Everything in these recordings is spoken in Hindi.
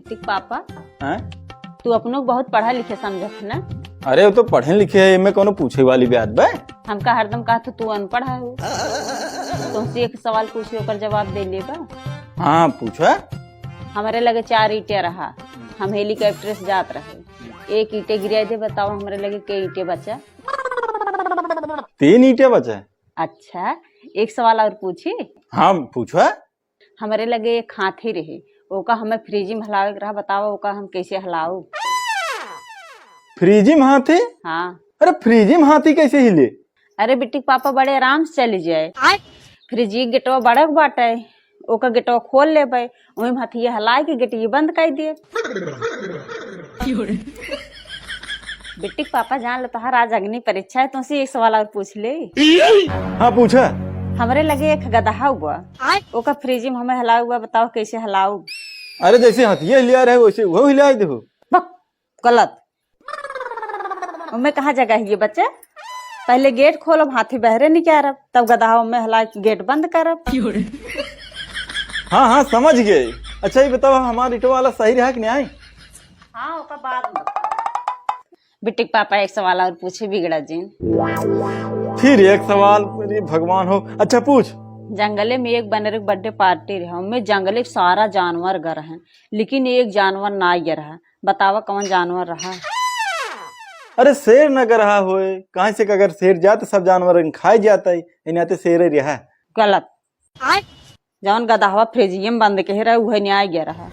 बिट्टी के पापा हैं? तू अपनों को बहुत पढ़ा लिखे समझत है ना। अरे वो तो पढ़े लिखे है, इनमें कोनो पूछे वाली बात बे। हमका हरदम कहा तू अनपढ़ है हो। तुमसे एक सवाल पूछी ओकर जवाब दे ले बा। हाँ पूछो। हमारे लगे 4 ईटे रहा, हम हेलीकॉप्टर से जात रहे, एक ईटे गिरा दे, बताओ हमारे लगे के ईटे बचा? 3 ईटे बचे। अच्छा एक सवाल और पूछी। हाँ पूछो। हमारे लगे एक हाथी रहे, ओका हमें फ्रिज में हलावे के रहा, बताओ ओका हम कैसे हलाऊ? फ्रीजी में हाथी? हाँ। अरे फ्रीजी में हाथी कैसे हिले? अरे बिट्टी के पापा बड़े आराम से चली जाए, फ्रिज गेटवा बड़क बाटे, ओका गेटवा खोल ले पाए, वही हाथी हलाए के गेटिया बंद कर दिए। बिट्टी के पापा जान लो तोहार आज अग्नि परीक्षा है, तुमसे एक सवाल और पूछ ले। हाँ पूछो। हमारे लगे एक गदहा हुआ, ओका फ्रिज में हमें हला हुआ, बताओ कैसे हलाऊ? अरे जैसे हाथी हिला रहे वैसे वो हिला दो। गलत। मैं कहाँ जगह है ये बच्चे? पहले गेट खोलो, हाथी बहरे निकालब, तब गदहा में हला गेट बंद करब। हाँ हाँ समझ गए। अच्छा ये बताओ हमारा ईटो वाला सही रहा कि नहीं आई? हाँ ओका बात। बिट्टी के पापा एक सवाल और पूछे बिगड़ा जी। फिर एक सवाल, अरे भगवान हो। अच्छा पूछ। जंगले में एक बनेर बर्थडे पार्टी रहा, उनमें जंगले के सारा जानवर गर है, लेकिन एक जानवर ना गर है, बतावा कौन जानवर रहा? अरे शेर न कर रहा होए, कहाँ से अगर शेर जाए तो सब जानवर खाए जाता है, इन्हें तो शेर ही रहा। गलत। जौन गदहवा फ्रिजिये में बंद के रहा वह न्याय गया रहा।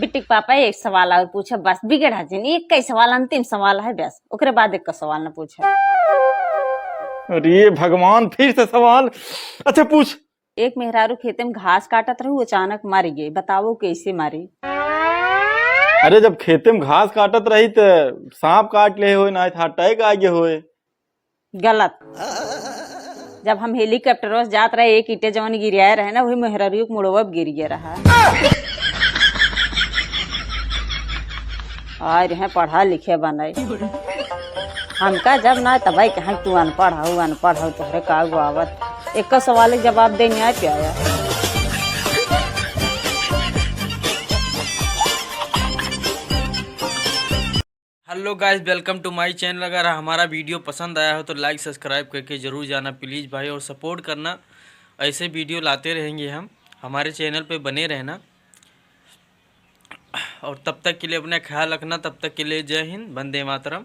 बिट्टी के पापा एक सवाल और पूछा, बस बिगड़ा जी, एक कई सवाल, अंतिम सवाल है बस, ओकरे बाद एक का सवाल न पूछा। अरे भगवान फिर से सवाल। अच्छा पूछ। एक मेहरारू खेते में घास काटत रहू, अचानक मर गई, बताओ कैसे मारी? अरे जब खेते में घास काटत रही तो सांप काट ले हो, ना अटैक आ गए होए। गलत। जब हम हेलीकॉप्टर से जात रहे, एक ईटे जवन गिरिया रहे ना, वही मेहरारू के मुड़वा गिर गया रहा। और यहाँ पढ़ा लिखे बनाए हमका जब ना तबाई कहा तू अनपढ़ हो तोहरे का आवत। एक का सवाल के जवाब दे न्याय पे आया। Hello guys, welcome to my channel. अगर हमारा वीडियो पसंद आया हो तो लाइक सब्सक्राइब करके ज़रूर जाना प्लीज़ भाई, और सपोर्ट करना। ऐसे वीडियो लाते रहेंगे हम, हमारे चैनल पे बने रहना। और तब तक के लिए अपना ख्याल रखना। तब तक के लिए जय हिंद, वंदे मातरम।